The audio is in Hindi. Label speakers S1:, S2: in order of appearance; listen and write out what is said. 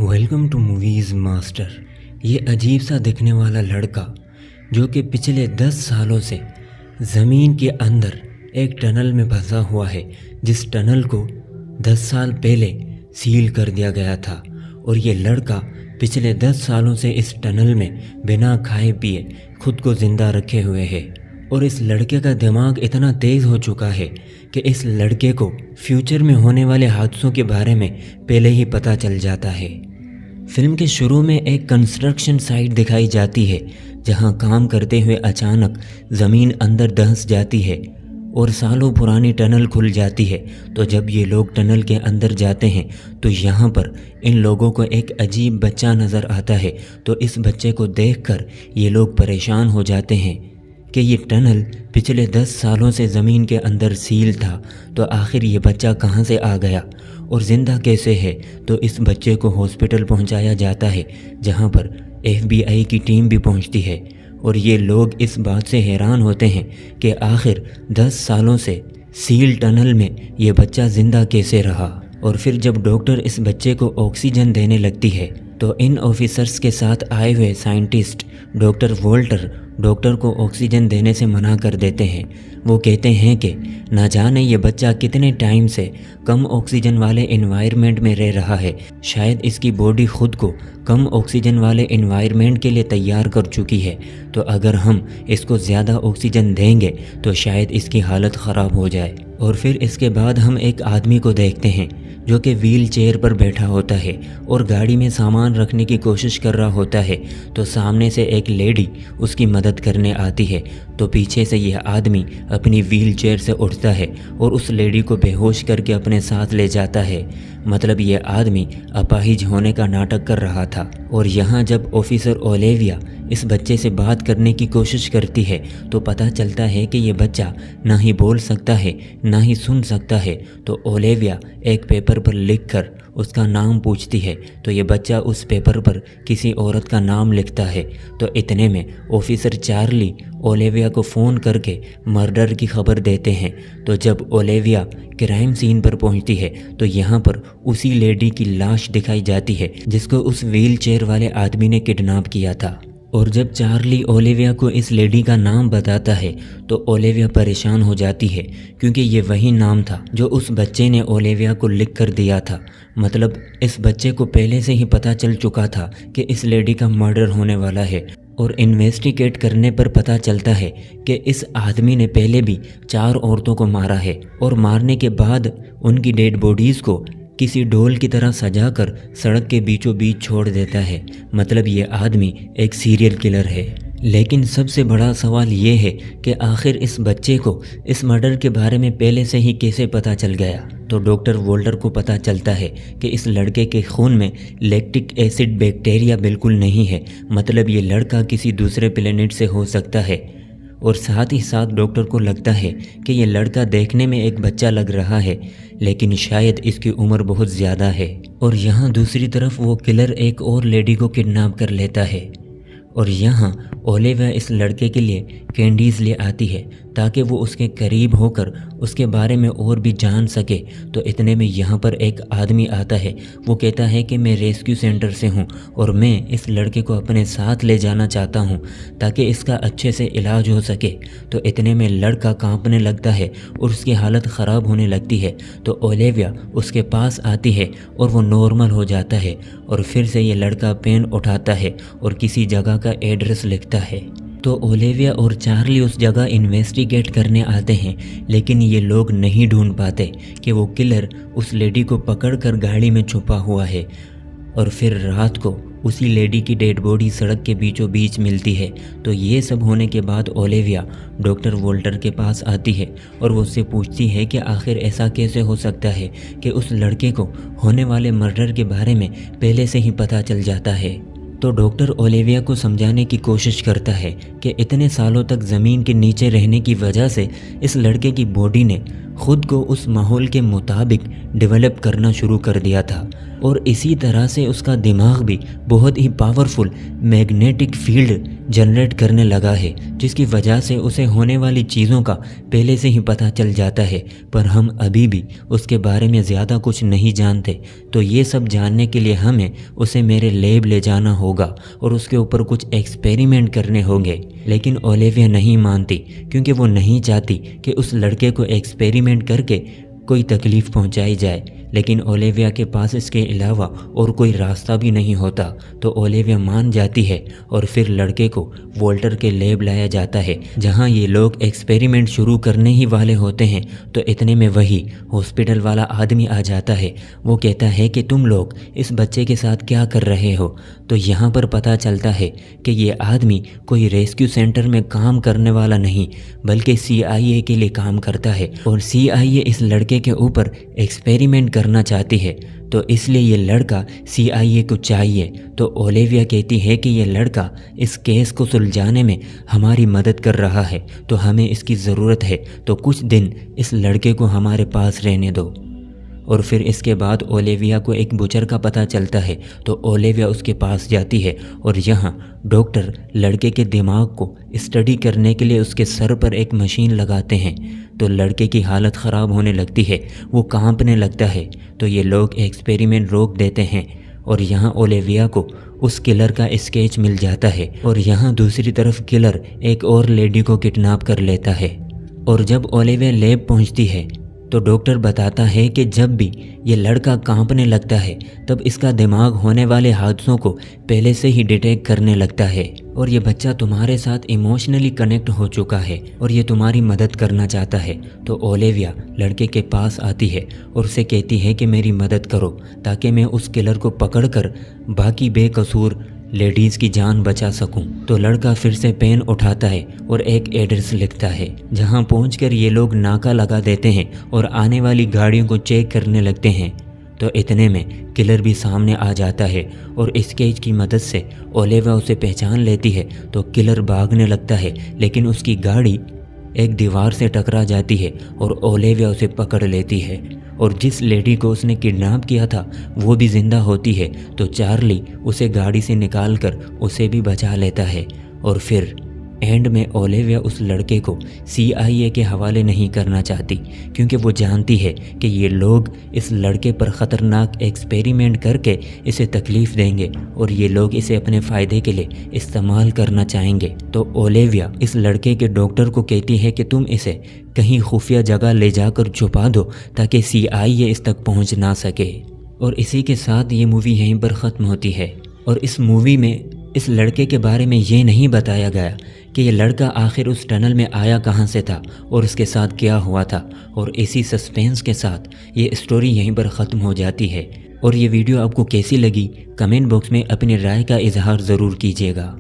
S1: Welcome to movies master. ये अजीब सा दिखने वाला लड़का जो कि पिछले 10 सालों से ज़मीन के अंदर एक टनल में फंसा हुआ है, जिस टनल को 10 साल पहले सील कर दिया गया था। और ये लड़का पिछले 10 सालों से इस टनल में बिना खाए पिए खुद को ज़िंदा रखे हुए है। और इस लड़के का दिमाग इतना तेज़ हो चुका है कि इस लड़के को फ्यूचर में होने वाले हादसों के बारे में पहले ही पता चल जाता है। फिल्म के शुरू में एक कंस्ट्रक्शन साइट दिखाई जाती है, जहां काम करते हुए अचानक ज़मीन अंदर धंस जाती है और सालों पुरानी टनल खुल जाती है। तो जब ये लोग टनल के अंदर जाते हैं तो यहाँ पर इन लोगों को एक अजीब बच्चा नज़र आता है। तो इस बच्चे को देखकर ये लोग परेशान हो जाते हैं कि ये टनल पिछले 10 सालों से ज़मीन के अंदर सील था, तो आखिर ये बच्चा कहाँ से आ गया और ज़िंदा कैसे है। तो इस बच्चे को हॉस्पिटल पहुँचाया जाता है, जहाँ पर FBI की टीम भी पहुँचती है। और ये लोग इस बात से हैरान होते हैं कि आखिर 10 सालों से सील टनल में ये बच्चा ज़िंदा कैसे रहा। और फिर जब डॉक्टर इस बच्चे को ऑक्सीजन देने लगती है तो इन ऑफिसर्स के साथ आए हुए साइंटिस्ट डॉक्टर वोल्टर डॉक्टर को ऑक्सीजन देने से मना कर देते हैं। वो कहते हैं कि ना जाने ये बच्चा कितने टाइम से कम ऑक्सीजन वाले एनवायरनमेंट में रह रहा है, शायद इसकी बॉडी खुद को कम ऑक्सीजन वाले एनवायरनमेंट के लिए तैयार कर चुकी है। तो अगर हम इसको ज़्यादा ऑक्सीजन देंगे तो शायद इसकी हालत ख़राब हो जाए। और फिर इसके बाद हम एक आदमी को देखते हैं जो कि व्हील चेयर पर बैठा होता है और गाड़ी में सामान रखने की कोशिश कर रहा होता है। तो सामने से एक लेडी उसकी मदद करने आती है। तो पीछे से यह आदमी अपनी व्हील चेयर से उठता है और उस लेडी को बेहोश करके अपने साथ ले जाता है। मतलब यह आदमी अपाहिज होने का नाटक कर रहा था। और यहाँ जब ऑफिसर ओलिविया इस बच्चे से बात करने की कोशिश करती है तो पता चलता है कि ये बच्चा ना ही बोल सकता है ना ही सुन सकता है। तो ओलिविया एक पेपर पर लिखकर उसका नाम पूछती है, तो ये बच्चा उस पेपर पर किसी औरत का नाम लिखता है। तो इतने में ऑफिसर चार्ली ओलिविया को फ़ोन करके मर्डर की खबर देते हैं। तो जब ओलिविया क्राइम सीन पर पहुंचती है तो यहाँ पर उसी लेडी की लाश दिखाई जाती है जिसको उस व्हील चेयर वाले आदमी ने किडनैप किया था। और जब चार्ली ओलिविया को इस लेडी का नाम बताता है तो ओलिविया परेशान हो जाती है, क्योंकि ये वही नाम था जो उस बच्चे ने ओलिविया को लिख कर दिया था। मतलब इस बच्चे को पहले से ही पता चल चुका था कि इस लेडी का मर्डर होने वाला है। और इन्वेस्टिगेट करने पर पता चलता है कि इस आदमी ने पहले भी 4 औरतों को मारा है और मारने के बाद उनकी डेड बॉडीज़ को किसी डोल की तरह सजाकर सड़क के बीचों बीच छोड़ देता है। मतलब ये आदमी एक सीरियल किलर है। लेकिन सबसे बड़ा सवाल ये है कि आखिर इस बच्चे को इस मर्डर के बारे में पहले से ही कैसे पता चल गया। तो डॉक्टर वोल्टर को पता चलता है कि इस लड़के के खून में लैक्टिक एसिड बैक्टीरिया बिल्कुल नहीं है। मतलब ये लड़का किसी दूसरे प्लेनेट से हो सकता है। और साथ ही साथ डॉक्टर को लगता है कि ये लड़का देखने में एक बच्चा लग रहा है, लेकिन शायद इसकी उम्र बहुत ज़्यादा है। और यहाँ दूसरी तरफ वो किलर एक और लेडी को किडनैप कर लेता है। और यहाँ ओलिविया इस लड़के के लिए कैंडीज़ ले आती है ताकि वो उसके करीब होकर उसके बारे में और भी जान सके। तो इतने में यहाँ पर एक आदमी आता है। वो कहता है कि मैं रेस्क्यू सेंटर से हूँ और मैं इस लड़के को अपने साथ ले जाना चाहता हूँ ताकि इसका अच्छे से इलाज हो सके। तो इतने में लड़का कांपने लगता है और उसकी हालत ख़राब होने लगती है। तो ओलिविया उसके पास आती है और वो नॉर्मल हो जाता है। और फिर से ये लड़का पेन उठाता है और किसी जगह का एड्रेस लिखता है। तो ओलिविया और चार्ली उस जगह इन्वेस्टिगेट करने आते हैं, लेकिन ये लोग नहीं ढूंढ पाते कि वो किलर उस लेडी को पकड़कर गाड़ी में छुपा हुआ है। और फिर रात को उसी लेडी की डेड बॉडी सड़क के बीचों बीच मिलती है। तो ये सब होने के बाद ओलिविया डॉक्टर वोल्टर के पास आती है और वो उससे पूछती है कि आखिर ऐसा कैसे हो सकता है कि उस लड़के को होने वाले मर्डर के बारे में पहले से ही पता चल जाता है। तो डॉक्टर ओलिविया को समझाने की कोशिश करता है कि इतने सालों तक ज़मीन के नीचे रहने की वजह से इस लड़के की बॉडी ने खुद को उस माहौल के मुताबिक डेवलप करना शुरू कर दिया था और इसी तरह से उसका दिमाग भी बहुत ही पावरफुल मैग्नेटिक फील्ड जनरेट करने लगा है, जिसकी वजह से उसे होने वाली चीज़ों का पहले से ही पता चल जाता है। पर हम अभी भी उसके बारे में ज़्यादा कुछ नहीं जानते, तो ये सब जानने के लिए हमें उसे मेरे लैब ले जाना होगा और उसके ऊपर कुछ एक्सपेरिमेंट करने होंगे। लेकिन ओलिविया नहीं मानती, क्योंकि वो नहीं चाहती कि उस लड़के को एक्सपेरिमेंट करके कोई तकलीफ़ पहुंचाई जाए। लेकिन ओलिविया के पास इसके अलावा और कोई रास्ता भी नहीं होता, तो ओलिविया मान जाती है और फिर लड़के को वॉल्टर के लैब लाया जाता है, जहां ये लोग एक्सपेरिमेंट शुरू करने ही वाले होते हैं। तो इतने में वही हॉस्पिटल वाला आदमी आ जाता है। वो कहता है कि तुम लोग इस बच्चे के साथ क्या कर रहे हो। तो यहाँ पर पता चलता है कि ये आदमी कोई रेस्क्यू सेंटर में काम करने वाला नहीं, बल्कि CIA के लिए काम करता है और CIA इस लड़के के ऊपर एक्सपेरिमेंट करना चाहती है, तो इसलिए ये लड़का CIA को चाहिए। तो ओलिविया कहती है कि ये लड़का इस केस को सुलझाने में हमारी मदद कर रहा है, तो हमें इसकी ज़रूरत है, तो कुछ दिन इस लड़के को हमारे पास रहने दो। और फिर इसके बाद ओलिविया को एक बुचर का पता चलता है, तो ओलिविया उसके पास जाती है और यहाँ डॉक्टर लड़के के दिमाग को स्टडी करने के लिए उसके सर पर एक मशीन लगाते हैं। तो लड़के की हालत ख़राब होने लगती है, वो कांपने लगता है। तो ये लोग एक्सपेरिमेंट रोक देते हैं और यहाँ ओलिविया को उस किलर का स्केच मिल जाता है। और यहाँ दूसरी तरफ किलर एक और लेडी को किडनैप कर लेता है। और जब ओलिविया लैब पहुँचती है तो डॉक्टर बताता है कि जब भी ये लड़का कांपने लगता है तब इसका दिमाग होने वाले हादसों को पहले से ही डिटेक्ट करने लगता है और ये बच्चा तुम्हारे साथ इमोशनली कनेक्ट हो चुका है और ये तुम्हारी मदद करना चाहता है। तो ओलिविया लड़के के पास आती है और उसे कहती है कि मेरी मदद करो ताकि मैं उस किलर को पकड़कर बाकी बेकसूर लेडीज़ की जान बचा सकूं। तो लड़का फिर से पेन उठाता है और एक एड्रेस लिखता है, जहां पहुंचकर ये लोग नाका लगा देते हैं और आने वाली गाड़ियों को चेक करने लगते हैं। तो इतने में किलर भी सामने आ जाता है और स्केच की मदद से ओलिविया उसे पहचान लेती है। तो किलर भागने लगता है, लेकिन उसकी गाड़ी एक दीवार से टकरा जाती है और ओलिविया उसे पकड़ लेती है और जिस लेडी को उसने किडनैप किया था वो भी ज़िंदा होती है। तो चार्ली उसे गाड़ी से निकालकर उसे भी बचा लेता है और फिर एंड में ओलिविया उस लड़के को CIA के हवाले नहीं करना चाहती, क्योंकि वो जानती है कि ये लोग इस लड़के पर ख़तरनाक एक्सपेरिमेंट करके इसे तकलीफ़ देंगे और ये लोग इसे अपने फ़ायदे के लिए इस्तेमाल करना चाहेंगे। तो ओलिविया इस लड़के के डॉक्टर को कहती है कि तुम इसे कहीं खुफिया जगह ले जाकर छुपा दो ताकि CIA इस तक पहुंच ना सके। और इसी के साथ ये मूवी यहीं पर ख़त्म होती है। और इस मूवी में इस लड़के के बारे में ये नहीं बताया गया कि ये लड़का आखिर उस टनल में आया कहाँ से था और उसके साथ क्या हुआ था। और इसी सस्पेंस के साथ ये स्टोरी यहीं पर ख़त्म हो जाती है। और ये वीडियो आपको कैसी लगी कमेंट बॉक्स में अपनी राय का इजहार ज़रूर कीजिएगा।